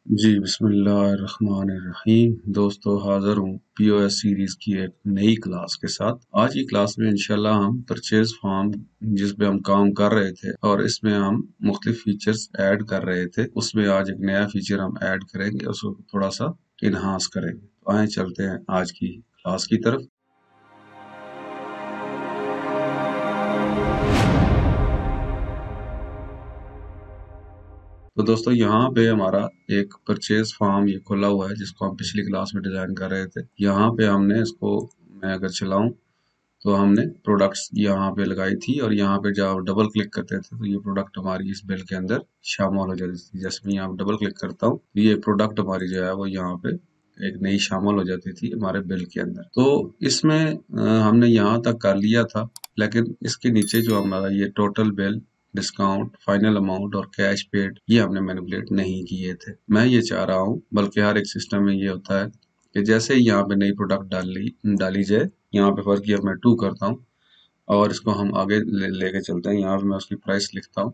जी, बिस्मिल्लाहिर्रहमानिर्रहीम। दोस्तों, हाज़िर हूँ पीओएस सीरीज़ की एक नई क्लास के साथ। आज की क्लास में इंशाल्लाह हम परचेज़ फॉर्म जिस पे हम काम कर रहे थे और इसमें हम मुख्तलिफ फीचर्स ऐड कर रहे थे, उसमें आज एक नया फीचर हम ऐड करेंगे, उसको थोड़ा सा इन्हांस करेंगे। तो आइए चलते हैं आज की क्लास की तरफ। तो दोस्तों, यहाँ पे हमारा एक परचेज फॉर्म ये खुला हुआ है जिसको हम पिछली क्लास में डिजाइन कर रहे थे। यहाँ पे हमने इसको, मैं अगर चलाऊं तो हमने प्रोडक्ट्स यहाँ पे लगाई थी और यहाँ पे जब आप डबल क्लिक करते थे तो ये प्रोडक्ट हमारी इस बिल के अंदर शामिल हो जाती थी। जैसे मैं यहाँ डबल क्लिक करता हूँ तो ये प्रोडक्ट हमारी जो है वो यहाँ पे एक नई शामिल हो जाती थी हमारे बिल के अंदर। तो इसमें हमने यहाँ तक कर लिया था, लेकिन इसके नीचे जो हमारा ये total bill, discount, final amount और कैश पेड, ये हमने मैनिपुलेट नहीं किए थे। मैं ये चाह रहा हूँ, बल्कि हर एक सिस्टम में ये होता है कि जैसे ही यहाँ पे नई प्रोडक्ट डाली जाए, यहाँ पे फर्स्ट ईयर मैं 2 करता हूँ और इसको हम आगे लेके चलते हैं। यहाँ पे मैं उसकी प्राइस लिखता हूँ,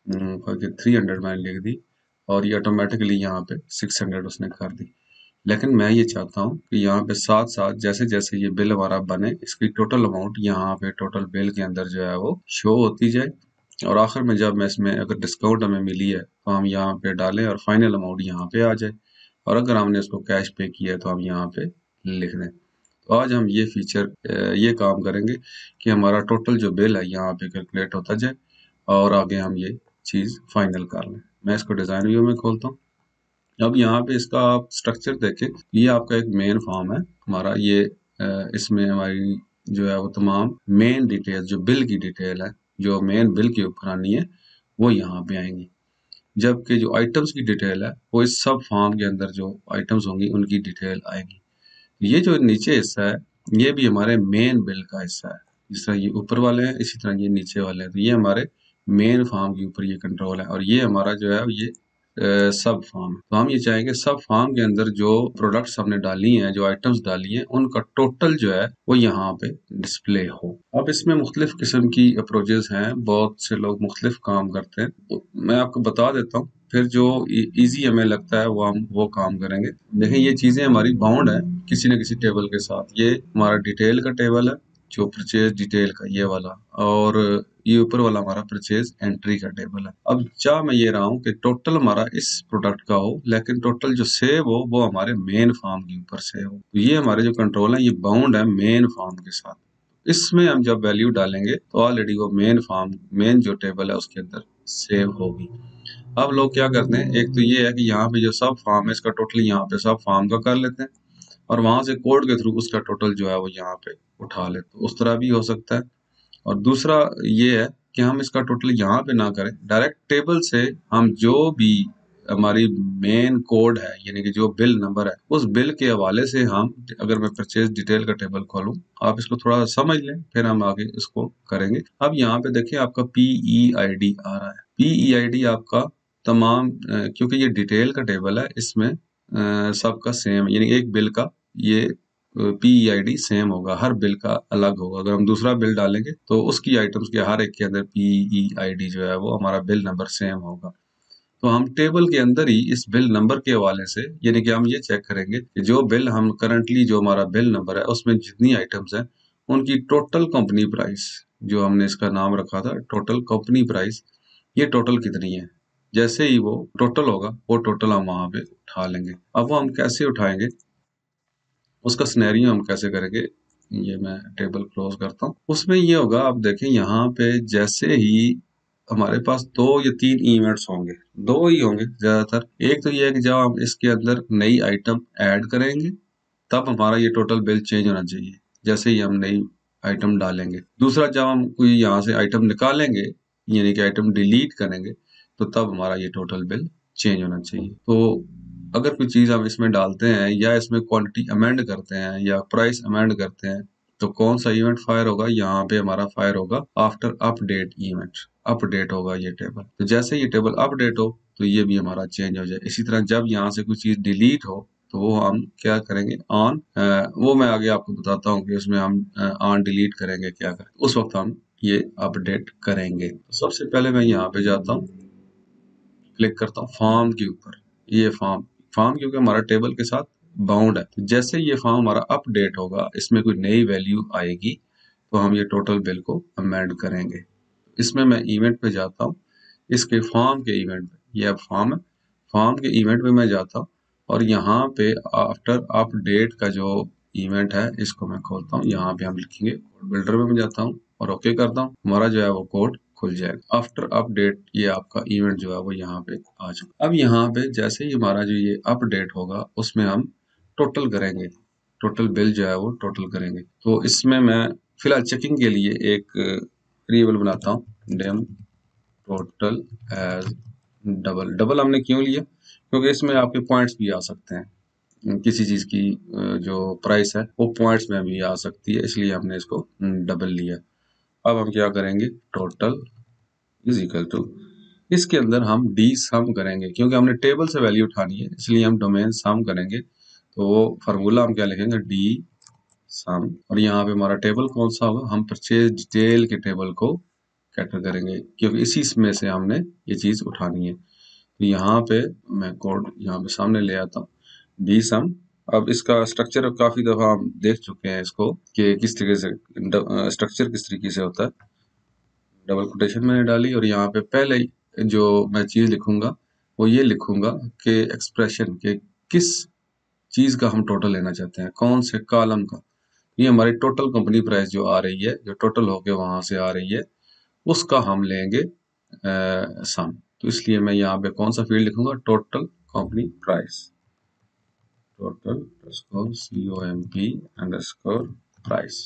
फर्स्ट ईयर 300 मैंने लिख दी और ये ऑटोमेटिकली यहाँ पे 600 उसने कर दी। लेकिन मैं ये चाहता हूँ कि यहाँ पे साथ साथ जैसे जैसे ये बिल हमारा बने, इसकी टोटल अमाउंट यहाँ पे टोटल बिल के अंदर जो है वो शो होती जाए और आखिर में जब मैं इसमें अगर डिस्काउंट हमें मिली है तो हम यहाँ पे डालें और फाइनल अमाउंट यहाँ पे आ जाए, और अगर हमने इसको कैश पे किया है तो हम यहाँ पे लिख दें। तो आज हम ये फीचर, ये काम करेंगे कि हमारा टोटल जो बिल है यहाँ पे कैलकुलेट होता जाए और आगे हम ये चीज़ फाइनल कर लें। मैं इसको डिज़ाइन व्यू में खोलता हूँ। अब यहाँ पे इसका आप स्ट्रक्चर देखें, ये आपका एक मेन फॉर्म है हमारा। ये इसमें हमारी जो है वो तमाम मेन डिटेल, जो बिल की डिटेल है, जो मेन बिल के ऊपर आनी है, वो यहाँ पे आएंगी। जबकि जो आइटम्स की डिटेल है वो इस सब फॉर्म के अंदर जो आइटम्स होंगी उनकी डिटेल आएगी। ये जो नीचे हिस्सा है ये भी हमारे मेन बिल का हिस्सा है। जिस तरह ये ऊपर वाले हैं इसी तरह ये नीचे वाले हैं। तो ये हमारे मेन फॉर्म के ऊपर ये कंट्रोल है और ये हमारा जो है ये सब फॉर्म है। तो हम ये चाहेंगे सब फॉर्म के अंदर जो प्रोडक्ट्स हमने डाली हैं, जो आइटम्स डाली हैं, उनका टोटल जो है वो यहाँ पे डिस्प्ले हो। अब इसमें मुख्तलिफ किस्म की अप्रोचेस हैं, बहुत से लोग मुख्तलिफ काम करते हैं, तो मैं आपको बता देता हूँ, फिर जो इजी हमें लगता है वो हम वो काम करेंगे। देखिए, ये चीजें हमारी बाउंड है किसी न किसी टेबल के साथ। ये हमारा डिटेल का टेबल है, जो परचेज डिटेल का ये वाला, और ये ऊपर वाला हमारा परचेज एंट्री का टेबल है। अब चाह मैं ये रहा हूँ कि टोटल हमारा इस प्रोडक्ट का हो, लेकिन टोटल जो सेव हो वो हमारे मेन फॉर्म के ऊपर सेव हो। तो ये हमारे जो कंट्रोल है ये बाउंड है मेन फॉर्म के साथ। इसमें हम जब वैल्यू डालेंगे तो ऑलरेडी वो मेन फॉर्म, मेन जो टेबल है उसके अंदर सेव होगी। अब लोग क्या करते हैं, एक तो ये है कि यहाँ पे जो सब फॉर्म है इसका टोटल यहाँ पे सब फॉर्म का कर लेते हैं और वहां से कोड के थ्रू उसका टोटल जो है वो यहाँ पे उठा लेते हैं। उस तरह भी हो सकता है। और दूसरा ये है कि हम इसका टोटल यहाँ पे ना करें, डायरेक्ट टेबल से हम जो भी हमारी मेन कोड है, यानी कि जो बिल नंबर है, उस बिल के हवाले से हम, अगर मैं परचेज डिटेल का टेबल खोलूं, आप इसको थोड़ा सा समझ लें फिर हम आगे इसको करेंगे। अब यहाँ पे देखिए आपका PEID आ रहा है। PEID आपका तमाम, क्योंकि ये डिटेल का टेबल है, इसमें सबका सेम, यानी एक बिल का ये PEID सेम होगा, हर बिल का अलग होगा। अगर हम दूसरा बिल डालेंगे तो उसकी आइटम्स के हर एक के अंदर PEID जो है वो हमारा बिल नंबर सेम होगा। तो हम टेबल के अंदर ही इस बिल नंबर के हवाले से, यानी कि हम ये चेक करेंगे कि जो बिल हम करंटली, जो हमारा बिल नंबर है उसमें जितनी आइटम्स हैं उनकी टोटल कंपनी प्राइस, जो हमने इसका नाम रखा था टोटल कंपनी प्राइस, ये टोटल कितनी है। जैसे ही वो टोटल होगा वो टोटल हम वहां पे उठा लेंगे। अब वो हम कैसे उठाएंगे, उसका सिनेरियो हम कैसे करेंगे, ये मैं टेबल क्लोज करता हूँ। उसमें ये होगा, आप देखें यहाँ पे जैसे ही हमारे पास 2 या 3 इवेंट्स होंगे, 2 ही होंगे ज्यादातर। एक तो ये है कि जब हम इसके अंदर नई आइटम ऐड करेंगे तब हमारा ये टोटल बिल चेंज होना चाहिए, जैसे ही हम नई आइटम डालेंगे। दूसरा, जब हम कोई यहाँ से आइटम निकालेंगे, यानी कि आइटम डिलीट करेंगे, तो तब हमारा ये टोटल बिल चेंज होना चाहिए। तो अगर कोई चीज हम इसमें डालते हैं या इसमें क्वांटिटी अमेंड करते हैं या प्राइस अमेंड करते हैं, तो कौन सा इवेंट फायर होगा, यहाँ पे हमारा फायर होगा आफ्टर अपडेट इवेंट। अपडेट होगा ये टेबल, तो जैसे ये टेबल अपडेट हो तो ये भी हमारा चेंज हो जाए। इसी तरह जब यहाँ से कोई चीज डिलीट हो तो वो हम क्या करेंगे, ऑन, वो मैं आगे आपको बताता हूँ कि उसमें हम ऑन डिलीट करेंगे क्या करें, उस वक्त हम ये अपडेट करेंगे। तो सबसे पहले मैं यहाँ पे जाता हूँ, क्लिक करता हूँ फॉर्म के ऊपर। ये फॉर्म फॉर्म क्योंकि हमारा टेबल के साथ बाउंड है, तो जैसे ये फॉर्म हमारा अपडेट होगा, इसमें कोई नई वैल्यू आएगी, तो हम ये टोटल बिल को अमेंड करेंगे। इसमें मैं इवेंट पे जाता हूँ, इसके फॉर्म के इवेंट पे, ये अब फॉर्म है, फॉर्म के इवेंट पे मैं जाता हूँ और यहाँ पे आफ्टर अपडेट का जो इवेंट है इसको मैं खोलता हूँ। यहाँ पे हम लिखेंगे कोड बिल्डर में मैं जाता हूँ और ओके करता हूँ, हमारा जो है वो कोड खुल जाएगा। आफ्टर अपडेट ये आपका इवेंट जो है वो यहाँ पे आ चुका। अब यहाँ पे जैसे ही हमारा जो ये अपडेट होगा उसमें हम टोटल करेंगे, टोटल बिल जो है वो टोटल करेंगे। तो इसमें मैं फिलहाल चेकिंग के लिए एक वेरिएबल बनाता हूँ, dim total as double. Double हमने क्यों लिया, क्योंकि इसमें आपके पॉइंट्स भी आ सकते हैं, किसी चीज की जो प्राइस है वो पॉइंट्स में भी आ सकती है, इसलिए हमने इसको डबल लिया। अब हम क्या करेंगे, टोटल इज इक्वल टू, इसके अंदर हम डी सम करेंगे, क्योंकि हमने टेबल से वैल्यू उठानी है इसलिए हम डोमेन सम करेंगे। तो वो फार्मूला हम क्या लिखेंगे, डी सम, और यहाँ पे हमारा टेबल कौन सा होगा, हम परचेज डिटेल के टेबल को कैटर करेंगे, क्योंकि इसी में से हमने ये चीज उठानी है। तो यहाँ पे मैं कोड यहाँ पे सामने ले आता हूँ, डी सम। अब इसका स्ट्रक्चर काफी दफा हम देख चुके हैं इसको कि किस तरीके से स्ट्रक्चर किस तरीके से होता है। डबल कोटेशन मैंने डाली और यहाँ पे पहले जो मैं चीज लिखूंगा वो ये लिखूंगा कि एक्सप्रेशन के किस चीज का हम टोटल लेना चाहते हैं, कौन से कॉलम का। ये हमारी टोटल कंपनी प्राइस जो आ रही है, जो टोटल होके वहां से आ रही है, उसका हम लेंगे सम। तो इसलिए मैं यहाँ पे कौन सा फील्ड लिखूंगा, टोटल कंपनी प्राइस, टोटल COMP_प्राइस।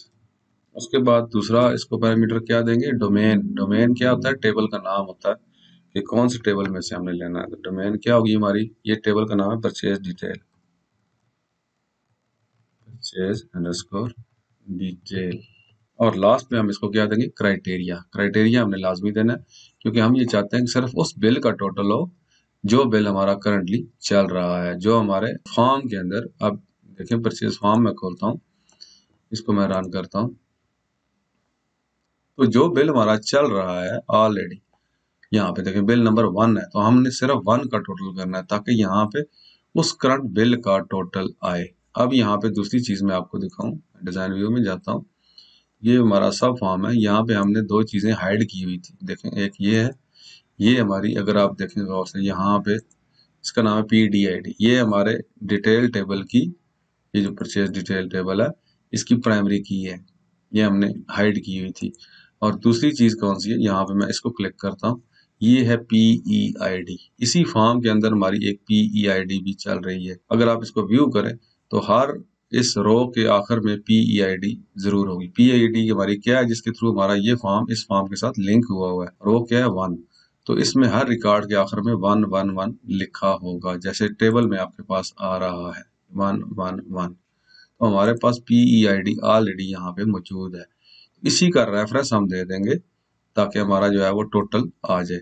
उसके बाद दूसरा इसको पैरामीटर क्या देंगे, डोमेन। डोमेन क्या होता है, टेबल का नाम होता है कि कौन से टेबल में से हमने लेना है। तो डोमेन क्या होगी हमारी, ये टेबल का नाम है purchase detail, purchase underscore detail. और लास्ट में हम इसको क्या देंगे, क्राइटेरिया। क्राइटेरिया हमने लाजमी देना है, क्योंकि हम ये चाहते हैं कि सिर्फ उस बिल का टोटल हो जो बिल हमारा करंटली चल रहा है, जो हमारे फॉर्म के अंदर। अब देखें परचेज फॉर्म में खोलता हूँ, इसको मैं रन करता हूँ, तो जो बिल हमारा चल रहा है ऑलरेडी, यहाँ पे देखें बिल नंबर 1 है, तो हमने सिर्फ 1 का टोटल करना है ताकि यहाँ पे उस करंट बिल का टोटल आए। अब यहाँ पे दूसरी चीज मैं आपको दिखाऊं, डिजाइन व्यू में जाता हूँ, ये हमारा सब फॉर्म है। यहाँ पे हमने दो चीजें हाइड की हुई थी, देखें एक ये है, ये हमारी, अगर आप देखें गौर से, यहाँ पे इसका नाम है PDID, ये हमारे डिटेल टेबल की, ये जो परचेज डिटेल टेबल है इसकी प्राइमरी की है, ये हमने हाइड की हुई थी। और दूसरी चीज कौन सी है, यहाँ पे मैं इसको क्लिक करता हूँ, ये है PEID। इसी फॉर्म के अंदर हमारी एक PEID भी चल रही है। अगर आप इसको व्यू करें तो हर इस रो के आखिर में PEID जरूर होगी। PEID हमारी क्या है, जिसके थ्रू हमारा ये फॉर्म इस फॉर्म के साथ लिंक हुआ है। रो क्या है, 1, तो इसमें हर रिकॉर्ड के आखिर में 111 लिखा होगा, जैसे टेबल में आपके पास आ रहा है 111। तो हमारे पास PEID ऑलरेडी यहाँ पे मौजूद है, इसी का रेफरेंस हम दे देंगे ताकि हमारा जो है वो टोटल आ जाए।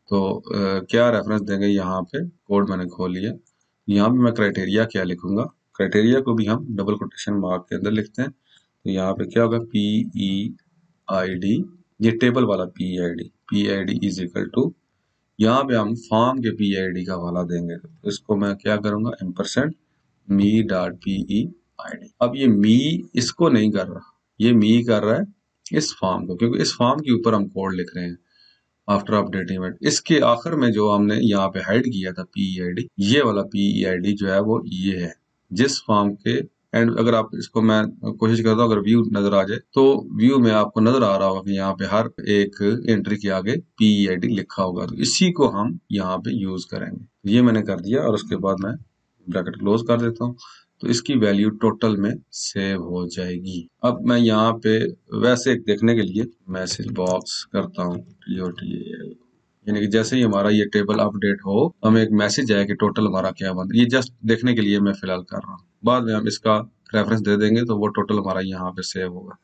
तो क्या रेफरेंस देंगे, यहाँ पे कोड मैंने खोल लिया, यहाँ पे मैं क्राइटेरिया क्या लिखूंगा, क्राइटेरिया को भी हम डबल कोटेशन मार्क के अंदर लिखते हैं। तो यहाँ पे क्या होगा, PEID, ये टेबल वाला PEID इज इक्वल टू, यहाँ पे हम फॉर्म के PEID का हवाला देंगे। तो इसको मैं क्या करूंगा, $me.PEID। अब ये मी इसको नहीं कर रहा, ये मी कर रहा है इस फॉर्म को, क्योंकि इस फॉर्म के ऊपर हम कोड लिख रहे हैं आफ्टर अपडेट इवेंट। इसके आखिर में जो हमने यहाँ पे हाइड किया था PEID, ये वाला PEID जो है वो ये है, जिस फॉर्म के एंड, अगर आप इसको, मैं कोशिश करता हूँ अगर व्यू नजर आ जाए, तो व्यू में आपको नजर आ रहा होगा कि यहाँ पे हर एक एंट्री के आगे PEID लिखा होगा, तो इसी को हम यहाँ पे यूज करेंगे। ये मैंने कर दिया और उसके बाद मैं ब्रैकेट क्लोज कर देता हूँ, तो इसकी वैल्यू टोटल में सेव हो जाएगी। अब मैं यहाँ पे वैसे देखने के लिए मैसेज बॉक्स करता हूँ, TOTAL, यानी कि जैसे ही हमारा ये टेबल अपडेट हो हमें एक मैसेज आया कि टोटल हमारा क्या बन, ये जस्ट देखने के लिए मैं फिलहाल कर रहा हूँ, बाद में हम इसका रेफरेंस दे देंगे तो वो टोटल हमारा यहाँ पे सेव होगा।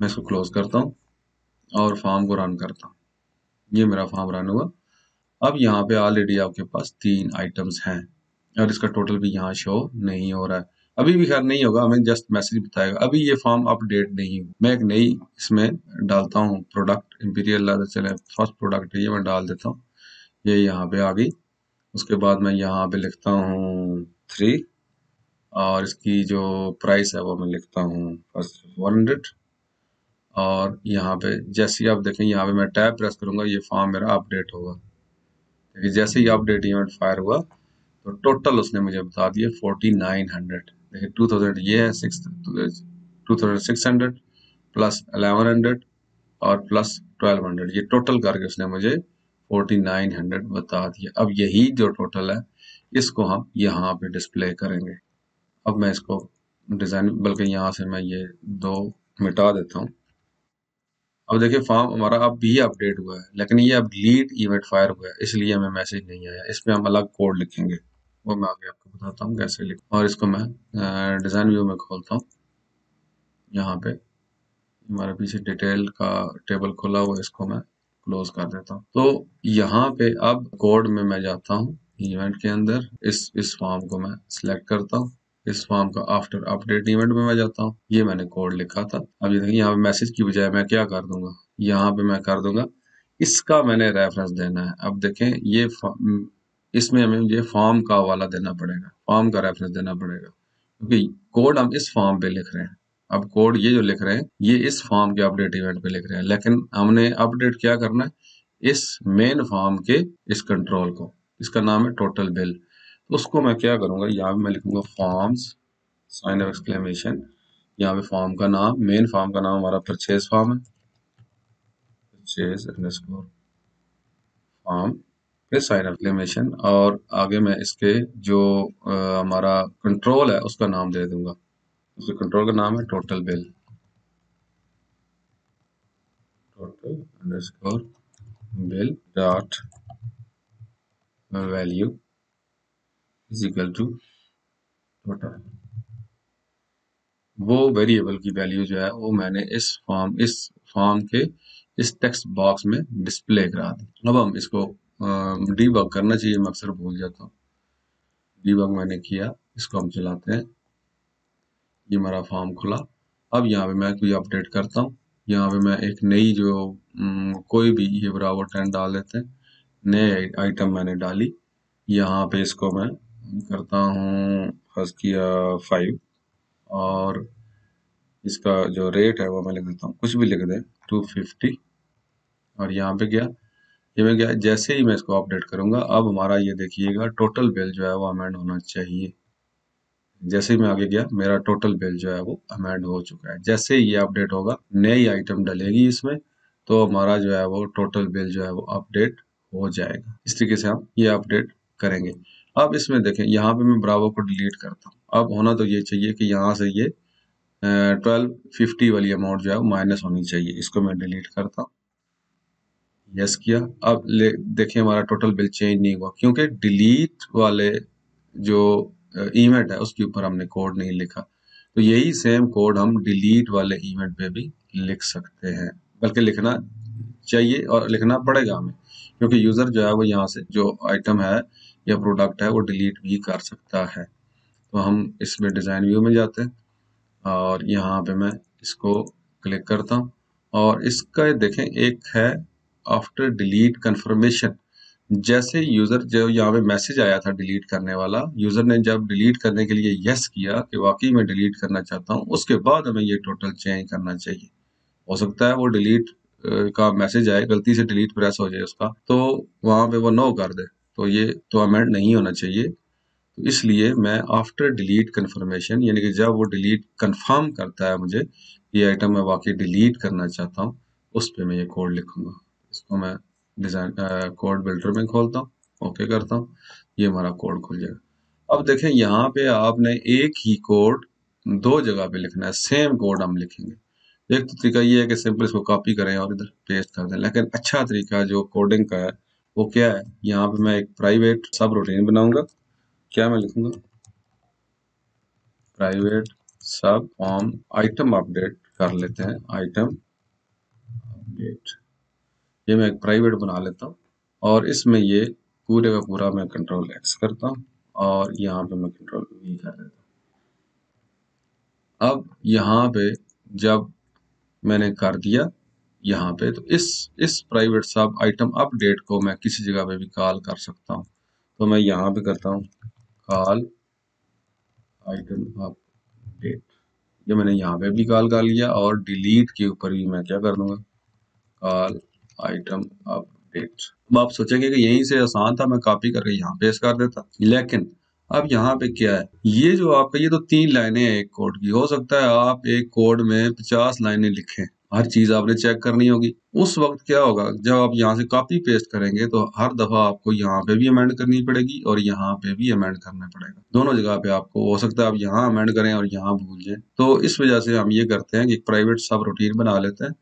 मैं इसको क्लोज करता हूँ और फॉर्म को रन करता हूँ, ये मेरा फॉर्म रन हुआ। अब यहाँ पे ऑलरेडी आपके पास 3 आइटम्स हैं और इसका टोटल भी यहाँ शो नहीं हो रहा है। अभी भी खैर नहीं होगा, हमें जस्ट मैसेज बताएगा, अभी ये फॉर्म अपडेट नहीं हुआ। मैं एक नई इसमें डालता हूँ प्रोडक्ट, इंपीरियल लेदर, चले फर्स्ट प्रोडक्ट ये मैं डाल देता हूँ, ये यहाँ पे आ गई। उसके बाद मैं यहाँ पे लिखता हूँ 3 और इसकी जो प्राइस है वो मैं लिखता हूँ फर्स्ट 100 और यहाँ पे जैसे ही आप देखें यहाँ पे मैं टैब प्रेस करूंगा ये फॉर्म मेरा अपडेट होगा। देखिए जैसे ही अपडेट इवेंट फायर हुआ तो टोटल उसने मुझे बता दिया 4900। देखिए 2000 ये है 2600 प्लस 1100 और प्लस 1200 ये टोटल करके उसने मुझे 4900 बता दिया। अब यही जो टोटल है इसको हम यहाँ पे डिस्प्ले करेंगे। अब मैं इसको डिजाइन बल्कि यहाँ से मैं ये दो मिटा देता हूँ। अब देखिए फॉर्म हमारा अब भी अपडेट हुआ है लेकिन ये अब डिलीट इवेंट फायर हुआ है इसलिए हमें मैसेज नहीं आया। इसमें हम अलग कोड लिखेंगे वो मैं आगे आपको बताता हूँ कैसे लिख। और इसको मैं डिजाइन व्यू में खोलता हूँ। यहाँ पे हमारे पीछे डिटेल का टेबल खुला हुआ है इसको मैं क्लोज कर देता हूँ। तो यहाँ पे अब कोड में मैं जाता हूँ इवेंट के अंदर इस फॉर्म को मैं सिलेक्ट करता हूँ। इस फॉर्म का आफ्टर अपडेट इवेंट में मैं जाता हूँ। ये मैंने कोड लिखा था। अब ये देखिए यहाँ पे मैसेज की बजाय मैं क्या कर दूंगा यहाँ पे मैं कर दूंगा इसका मैंने रेफरेंस देना है। अब देखें ये इसमें हमें ये फॉर्म का हवाला देना पड़ेगा फॉर्म का रेफरेंस देना पड़ेगा क्योंकि कोड हम इस फॉर्म पे लिख रहे हैं। अब कोड ये जो लिख रहे हैं ये इस फॉर्म के अपडेट इवेंट पे लिख रहे हैं लेकिन हमने अपडेट क्या करना है इस मेन फॉर्म के इस कंट्रोल को। इसका नाम है टोटल बिल। तो उसको मैं क्या करूंगा यहाँ पे मैं लिखूंगा फॉर्म्स साइन ऑफ एक्सक्लेमेशन। यहाँ पे फॉर्म का नाम मेन फॉर्म का नाम हमारा परचेज फॉर्म है परचेज अंडरस्कोर फॉर्म फिर साइन ऑफ एक्सक्लेमेशन और आगे मैं इसके जो हमारा कंट्रोल है उसका नाम दे दूंगा। उसके कंट्रोल का नाम है total bill total underscore bill dot value is equal to total. वो वेरिएबल की वैल्यू जो है वो मैंने इस फॉर्म के इस टेक्स्ट बॉक्स में डिस्प्ले करा दी। अब हम इसको डीबग करना चाहिए मैं अक्सर भूल जाता हूँ। डीबग मैंने किया इसको हम चलाते हैं। ये हमारा फॉर्म खुला। अब यहाँ पे मैं कोई अपडेट करता हूँ। यहाँ पे मैं एक नई जो कोई भी ये बराबर 10 डाल देते हैं। नए आइटम मैंने डाली। यहाँ पे इसको मैं करता हूँ फर्स्ट किया 5 और इसका जो रेट है वो मैं लिख देता हूँ कुछ भी लिख दें 250 और यहाँ पे गया ये मैं गया जैसे ही मैं इसको अपडेट करूंगा अब हमारा ये देखिएगा टोटल बिल जो है वो अमेंड होना चाहिए। जैसे ही मैं आगे गया मेरा टोटल बिल जो है वो अमेंड हो चुका है। जैसे ही ये अपडेट होगा नई आइटम डलेगी इसमें तो हमारा जो है वो टोटल बिल जो है वो अपडेट हो जाएगा। इस तरीके से हम ये अपडेट करेंगे। अब इसमें देखें यहाँ पे मैं ब्रावो को डिलीट करता हूँ। अब होना तो ये चाहिए कि यहाँ से ये 1250 वाली अमाउंट जो है वो माइनस होनी चाहिए। इसको मैं डिलीट करता हूँ यस किया। अब देखिए हमारा टोटल बिल चेंज नहीं हुआ क्योंकि डिलीट वाले जो इवेंट है उसके ऊपर हमने कोड नहीं लिखा। तो यही सेम कोड हम डिलीट वाले इवेंट पे भी लिख सकते हैं बल्कि लिखना चाहिए और लिखना पड़ेगा हमें क्योंकि यूजर जो है वो यहाँ से जो आइटम है या प्रोडक्ट है वो डिलीट भी कर सकता है। तो हम इसमें डिजाइन व्यू में जाते हैं और यहाँ पे मैं इसको क्लिक करता हूँ और इसका देखें एक है आफ्टर डिलीट कंफर्मेशन। जैसे यूजर जो यहाँ पे मैसेज आया था डिलीट करने वाला यूजर ने जब डिलीट करने के लिए यस किया कि वाकई मैं डिलीट करना चाहता हूँ उसके बाद हमें ये टोटल चेंज करना चाहिए। हो सकता है वो डिलीट का मैसेज आए गलती से डिलीट प्रेस हो जाए उसका तो वहां पे वो नो कर दे तो ये तो अमेंड नहीं होना चाहिए। तो इसलिए मैं आफ्टर डिलीट कंफर्मेशन यानी कि जब वो डिलीट कंफर्म करता है मुझे ये आइटम मैं वाकई डिलीट करना चाहता हूँ उस पे मैं ये कोड लिखूंगा। इसको मैं डिजाइन कोड बिल्डर में खोलता हूँ ओके करता हूँ ये हमारा कोड खुल जाएगा। अब देखें यहाँ पे आपने एक ही कोड दो जगह पे लिखना है सेम कोड हम लिखेंगे। एक तो तरीका ये है कि सिंपल इसको कॉपी करें और इधर पेस्ट कर दें लेकिन अच्छा तरीका जो कोडिंग का है वो क्या है यहाँ पे मैं एक प्राइवेट सब रूटीन बनाऊंगा। क्या मैं लिखूंगा प्राइवेट सब फॉर्म आइटम अपडेट कर लेते हैं आइटम अपडेट। ये मैं एक प्राइवेट बना लेता हूँ और इसमें ये पूरे का पूरा मैं कंट्रोल एक्स करता हूँ और यहाँ पे मैं कंट्रोल वी कर देता हूँ। अब यहाँ पे जब मैंने कर दिया यहाँ पे तो इस प्राइवेट सब आइटम अपडेट को मैं किसी जगह पे भी कॉल कर सकता हूँ। तो मैं यहाँ पे करता हूँ कॉल आइटम अपडेट। ये मैंने यहाँ पे भी कॉल कर लिया और डिलीट के ऊपर भी मैं क्या कर दूंगा, कॉल आइटम अपडेट। अब आप सोचेंगे कि यहीं से आसान था, मैं कॉपी करके यहाँ पेस्ट कर देता, लेकिन अब यहाँ पे क्या है, ये जो आपका ये तो 3 लाइनें हैं एक कोड की। हो सकता है आप एक कोड में 50 लाइनें लिखें, हर चीज आपने चेक करनी होगी। उस वक्त क्या होगा, जब आप यहाँ से कॉपी पेस्ट करेंगे तो हर दफा आपको यहाँ पे भी अमेंड करनी पड़ेगी और यहाँ पे भी अमेंड करना पड़ेगा। दोनों जगह पे आपको हो सकता है आप यहाँ अमेंड करें और यहाँ भूल जाए। तो इस वजह से हम ये करते हैं कि एक प्राइवेट सब रूटीन बना लेते हैं।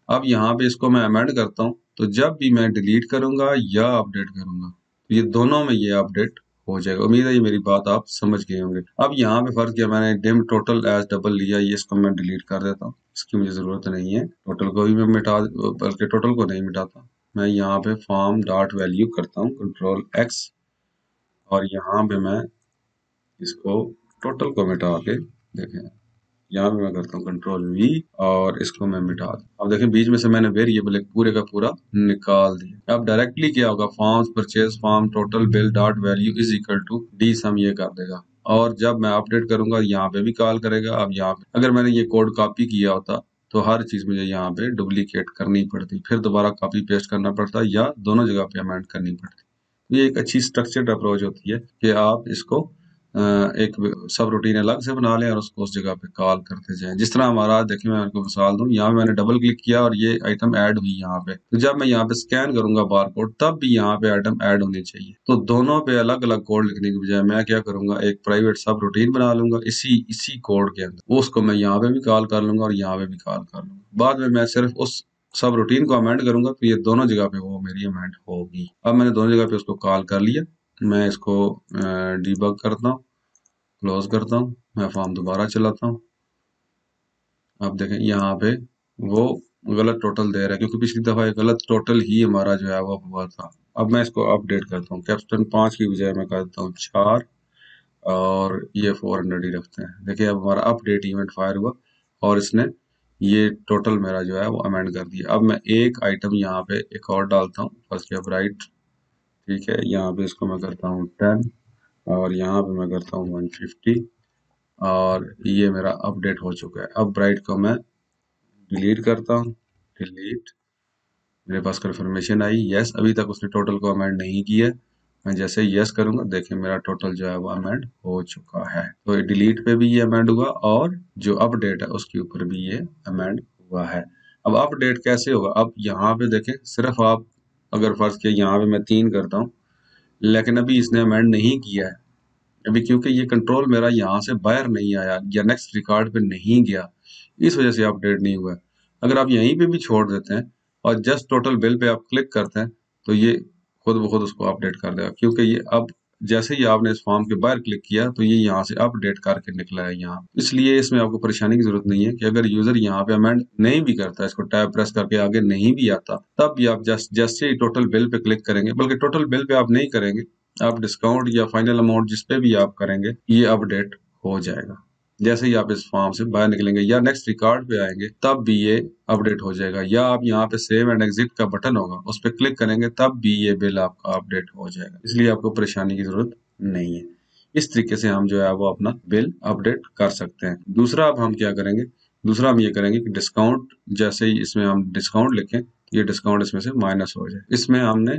अब यहाँ पे इसको मैं अमेंड करता हूँ, तो जब भी मैं डिलीट करूंगा या अपडेट करूंगा तो ये दोनों में ये अपडेट हो जाएगा। उम्मीद है ये मेरी बात आप समझ गए होंगे। अब यहाँ पे फर्क किया मैंने, डिम टोटल एज डबल लिया, ये इसको मैं डिलीट कर देता हूँ, इसकी मुझे जरूरत नहीं है। टोटल को भी मैं मिटा, बल्कि टोटल को नहीं मिटाता, मैं यहाँ पे फॉर्म डॉट वैल्यू करता हूँ कंट्रोल एक्स, और यहाँ पे मैं इसको टोटल को मिटा के, देखें यहाँ पे मैं करता हूँ कंट्रोल वी और इसको मैं मिटा दूँ। अब देखें बीच में से मैंने वेरिएबल एक पूरे का पूरा निकाल दिया। अब डायरेक्टली क्या होगा, forms purchase form total bill dot value is equal to the sum, ये कर देगा। और जब मैं अपडेट करूंगा यहाँ पे भी कॉल करेगा। अब यहाँ पे अगर मैंने ये कोड कॉपी किया होता तो हर चीज मुझे यहाँ पे डुप्लीकेट करनी पड़ती, फिर दोबारा कॉपी पेस्ट करना पड़ता या दोनों जगह पे अमेंड करनी पड़ती। ये एक अच्छी स्ट्रक्चर्ड अप्रोच होती है कि आप इसको एक सब रूटीन अलग से बना लें और उसको उस जगह पे कॉल करते जाएं। जिस तरह हमारा, देखिए मैं आपको मिसाल दूं, यहाँ पे मैंने डबल क्लिक किया और ये आइटम ऐड हुई यहाँ पे, तो जब मैं यहाँ पे स्कैन करूंगा बार कोड तब भी यहाँ पे आइटम ऐड होनी चाहिए। तो दोनों पे अलग अलग कोड लिखने की बजाय मैं क्या करूंगा, एक प्राइवेट सब रूटीन बना लूंगा इसी इसी कोड के अंदर, उसको मैं यहाँ पे भी कॉल कर लूंगा और यहाँ पे भी कॉल कर लूंगा। बाद में मैं सिर्फ उस सब रूटीन को अमेंड करूंगा तो ये दोनों जगह पे वो मेरी अमेंड होगी। अब मैंने दोनों जगह पे उसको कॉल कर लिया, मैं इसको डीबग करता हूँ, क्लोज करता हूँ, मैं फॉर्म दोबारा चलाता हूँ। अब देखें यहाँ पे वो गलत टोटल दे रहा है क्योंकि पिछली दफा एक गलत टोटल ही हमारा जो है वो हुआ था। अब मैं इसको अपडेट करता हूँ, कैप्स्टन 5 की बजाय मैं करता हूँ 4 और ये 400 ही रखते हैं। देखिए अब हमारा अपडेट इवेंट फायर हुआ और इसने ये टोटल मेरा जो है वो अमेंड कर दिया। अब मैं एक आइटम यहाँ पे एक और डालता हूँ, फर्स्ट अब राइट, ठीक है, यहाँ पे इसको मैं करता हूँ 10 और यहाँ पे मैं करता हूँ 150 और ये मेरा अपडेट हो चुका है। अब ब्राइट को मैं डिलीट करता हूँ, डिलीट, मेरे पास कंफर्मेशन आई यस, अभी तक उसने टोटल को अमेंड नहीं किया। मैं जैसे यस करूंगा देखिए मेरा टोटल जो है वो अमेंड हो चुका है। तो डिलीट पे भी ये अमेंड हुआ और जो अपडेट है उसके ऊपर भी ये अमेंड हुआ है। अब अपडेट कैसे होगा, अब यहाँ पे देखें, सिर्फ आप अगर फर्ज किया यहाँ पे मैं 3 करता हूँ लेकिन अभी इसने अमेंड नहीं किया है अभी, क्योंकि ये कंट्रोल मेरा यहाँ से बाहर नहीं आया या नेक्स्ट रिकॉर्ड पे नहीं गया, इस वजह से अपडेट नहीं हुआ। अगर आप यहीं पे भी छोड़ देते हैं और जस्ट टोटल बिल पे आप क्लिक करते हैं तो ये खुद ब खुद उसको अपडेट कर देगा, क्योंकि ये अब जैसे ही आपने इस फॉर्म के बाहर क्लिक किया तो ये यहाँ से अपडेट करके निकला है यहाँ। इसलिए इसमें आपको परेशानी की जरूरत नहीं है कि अगर यूजर यहाँ पे अमेंड नहीं भी करता, इसको टैब प्रेस करके आगे नहीं भी आता, तब भी आप जैसे ही टोटल बिल पे क्लिक करेंगे, बल्कि टोटल बिल पे आप नहीं करेंगे, आप डिस्काउंट या फाइनल अमाउंट जिस पे भी आप करेंगे ये अपडेट हो जाएगा। जैसे ही आप इस फॉर्म से बाहर निकलेंगे या नेक्स्ट रिकॉर्ड पे आएंगे तब भी ये अपडेट हो जाएगा, या आप यहाँ पे सेव एंड एग्जिट का बटन होगा उस पर क्लिक करेंगे तब भी ये बिल आपका अपडेट हो जाएगा। इसलिए आपको परेशानी की जरूरत नहीं है। इस तरीके से हम जो है वो अपना बिल अपडेट कर सकते हैं। दूसरा अब हम क्या करेंगे, दूसरा हम ये करेंगे कि डिस्काउंट, जैसे ही इसमें हम डिस्काउंट लिखें ये डिस्काउंट इसमें से माइनस हो जाए। इसमें हमने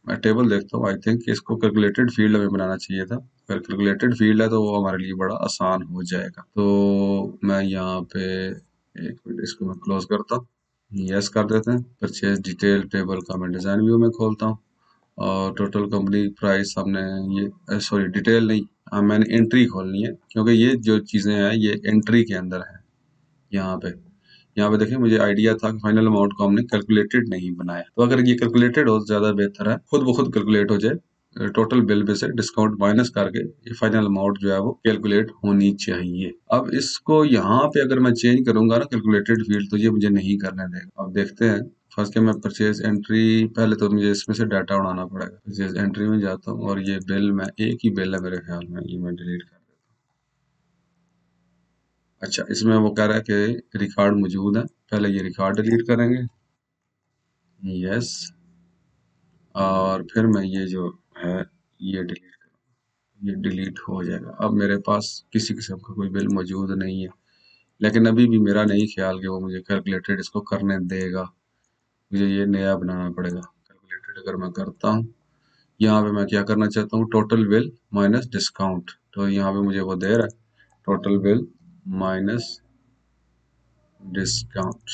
मैं टेबल देखता हूँ, आई थिंक इसको कैलकुलेटेड फील्ड हमें बनाना चाहिए था। अगर कैलकुलेटेड फील्ड है तो वो हमारे लिए बड़ा आसान हो जाएगा। तो मैं यहाँ पे एक मिनट इसको मैं क्लोज करता हूँ, यस कर देते हैं। परचेज डिटेल टेबल का मैं डिजाइन व्यू में खोलता हूँ और टोटल कंपनी प्राइस हमने ये सॉरी डिटेल नहीं, मैंने एंट्री खोलनी है क्योंकि ये जो चीजें हैं ये एंट्री के अंदर है। यहाँ पे देखिए मुझे आइडिया था कि फाइनल अमाउंट को हमने कैलकुलेटेड नहीं बनाया, तो अगर ये कैलकुलेटेड हो तो ज्यादा बेहतर है, खुद ब खुद कैलकुलेट हो जाए। टोटल बिल में से डिस्काउंट माइनस करके ये फाइनल अमाउंट जो है वो कैलकुलेट होनी चाहिए। अब इसको यहाँ पे अगर मैं चेंज करूंगा ना कैलकुलेटेड फील्ड, तो ये मुझे नहीं करने देगा। अब देखते हैं, फर्स्ट के मैं परचेज एंट्री, पहले तो मुझे इसमें से डाटा उड़ाना पड़ेगा। परचेज एंट्री में जाता हूँ और ये बिल में एक ही बिल है मेरे ख्याल में, ये मैं डिलीट कर, अच्छा इसमें वो कह रहा है कि रिकॉर्ड मौजूद है, पहले ये रिकॉर्ड डिलीट करेंगे, यस, और फिर मैं ये जो है ये डिलीट हो जाएगा। अब मेरे पास किसी किस्म का कोई बिल मौजूद नहीं है, लेकिन अभी भी मेरा नहीं ख्याल कि वो मुझे कैलकुलेटेड इसको करने देगा। मुझे ये नया बनाना पड़ेगा। कैलकुलेटेड अगर मैं करता हूँ, यहाँ पे मैं क्या करना चाहता हूँ, टोटल बिल माइनस डिस्काउंट। तो यहाँ पे मुझे वो दे रहा है टोटल बिल माइनस डिस्काउंट,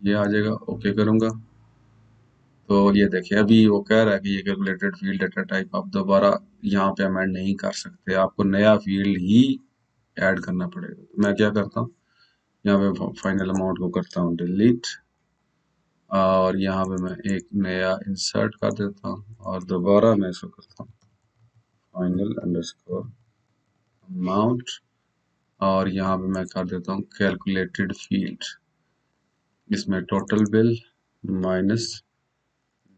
ये आ जाएगा। ओके करूंगा तो ये देखिए अभी वो कह रहा है कि ये कैलकुलेटेड फील्ड डाटा टाइप आप दोबारा यहाँ पे अमेंड नहीं कर सकते, आपको नया फील्ड ही ऐड करना पड़ेगा। तो मैं क्या करता हूँ, यहाँ पे फाइनल अमाउंट को करता हूँ डिलीट, और यहाँ पे मैं एक नया इंसर्ट कर देता हूँ और दोबारा मैं इसको करता हूँ फाइनल अंडरस्कोर अमाउंट, और यहाँ पे मैं कर देता हूँ कैलकुलेटेड फील्ड, इसमें टोटल बिल माइनस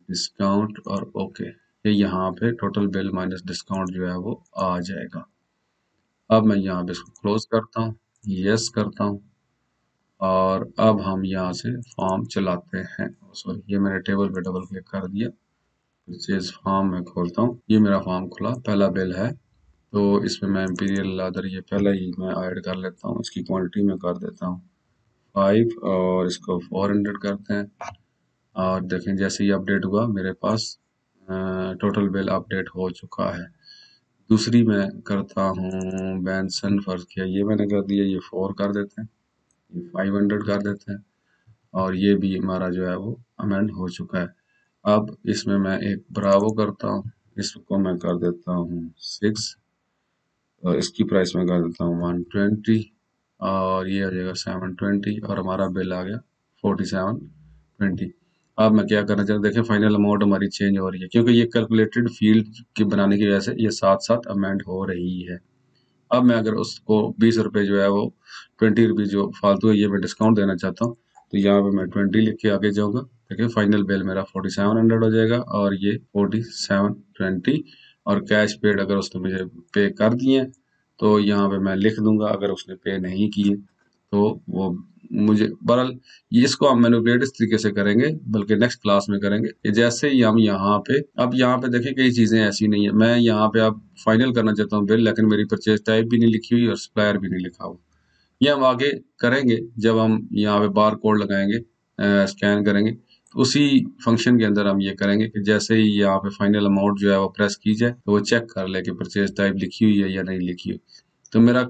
डिस्काउंट और ओके। ये यहाँ पे टोटल बिल माइनस डिस्काउंट जो है वो आ जाएगा। अब मैं यहाँ पे इसको क्लोज करता हूँ, यस करता हूँ, और अब हम यहाँ से फॉर्म चलाते हैं। सॉरी, ये मैंने टेबल पे डबल क्लिक कर दिया, परचेज फॉर्म में खोलता हूँ। ये मेरा फॉर्म खुला, पहला बिल है, तो इसमें मैं इंपीरियल लादर ये पहले ही मैं ऐड कर लेता हूँ। इसकी क्वांटिटी में कर देता हूँ 5 और इसको 400 करते हैं। और देखें जैसे ही अपडेट हुआ मेरे पास टोटल बिल अपडेट हो चुका है। दूसरी मैं करता हूँ बेंसन, फर्ज किया ये मैंने कर दिया, ये 4 कर देते हैं, ये 500 कर देते हैं, और ये भी हमारा जो है वो अमेंड हो चुका है। अब इसमें मैं एक ब्रावो करता हूँ, इसको मैं कर देता हूँ 6, और इसकी प्राइस में कर देता हूँ 120, और ये आ जाएगा 720, और हमारा बिल आ गया 4720। अब मैं क्या करना चाहता हूँ, देखिए फाइनल अमाउंट हमारी चेंज हो रही है, क्योंकि ये कैलकुलेटेड फील्ड के बनाने की वजह से ये साथ साथ अमेंड हो रही है। अब मैं अगर उसको 20 रुपए जो है वो 20 रुपीज जो फालतू है ये मैं डिस्काउंट देना चाहता हूँ, तो यहाँ पे मैं 20 लिख के आगे जाऊंगा। देखिए फाइनल बिल मेरा 4700 हो जाएगा और ये 4720, और कैश पेड अगर उसने मुझे पे कर दिए तो यहाँ पे मैं लिख दूंगा, अगर उसने पे नहीं किए तो वो मुझे बहरहाल ये इसको हम मैनिपुलेट इस तरीके से करेंगे, बल्कि नेक्स्ट क्लास में करेंगे कि जैसे ही हम यहाँ पे, अब यहाँ पे देखें कई चीजें ऐसी नहीं है, मैं यहाँ पे अब फाइनल करना चाहता हूँ बिल, लेकिन मेरी परचेज टाइप भी नहीं लिखी हुई और सप्लायर भी नहीं लिखा हुआ। ये हम आगे करेंगे जब हम यहाँ पे बार कोड लगाएंगे, स्कैन करेंगे, तो उसी फंक्शन के अंदर हम ये करेंगे कि जैसे ही यहाँ पे फाइनल अमाउंट जो है वो प्रेस की जाए तो वो चेक कर ले कि परचेज टाइप लिखी हुई है या नहीं लिखी हुई। तो मेरा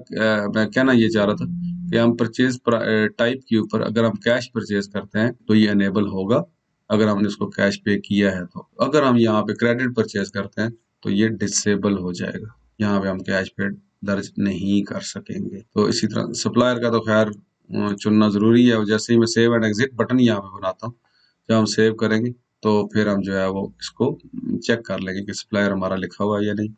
मैं कहना ये चाह रहा था कि हम परचेज टाइप के ऊपर अगर हम कैश परचेज करते हैं तो ये अनेबल होगा, अगर हमने उसको कैश पे किया है तो। अगर हम यहाँ पे क्रेडिट परचेज करते हैं तो ये डिसेबल हो जाएगा, यहाँ पे हम कैश पे दर्ज नहीं कर सकेंगे। तो इसी तरह सप्लायर का तो खैर चुनना जरूरी है, और जैसे ही मैं सेव एंड एग्जिट बटन यहाँ पे बनाता हूँ, जब हम सेव करेंगे तो फिर हम जो है वो इसको चेक कर लेंगे कि सप्लायर हमारा लिखा हुआ है या नहीं,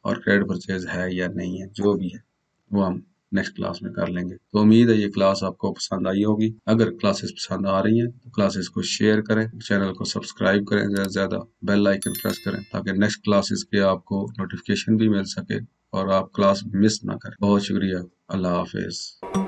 और क्रेडिट परचेज है या नहीं है, जो भी है वो हम नेक्स्ट क्लास में कर लेंगे। तो उम्मीद है ये क्लास आपको पसंद आई होगी। अगर क्लासेस पसंद आ रही हैं तो क्लासेस को शेयर करें, चैनल को सब्सक्राइब करें, ज़्यादा से ज़्यादा बेल आइकन प्रेस करें ताकि नेक्स्ट क्लासेस के आपको नोटिफिकेशन भी मिल सके और आप क्लास मिस ना करें। बहुत शुक्रिया, अल्लाह हाफिज।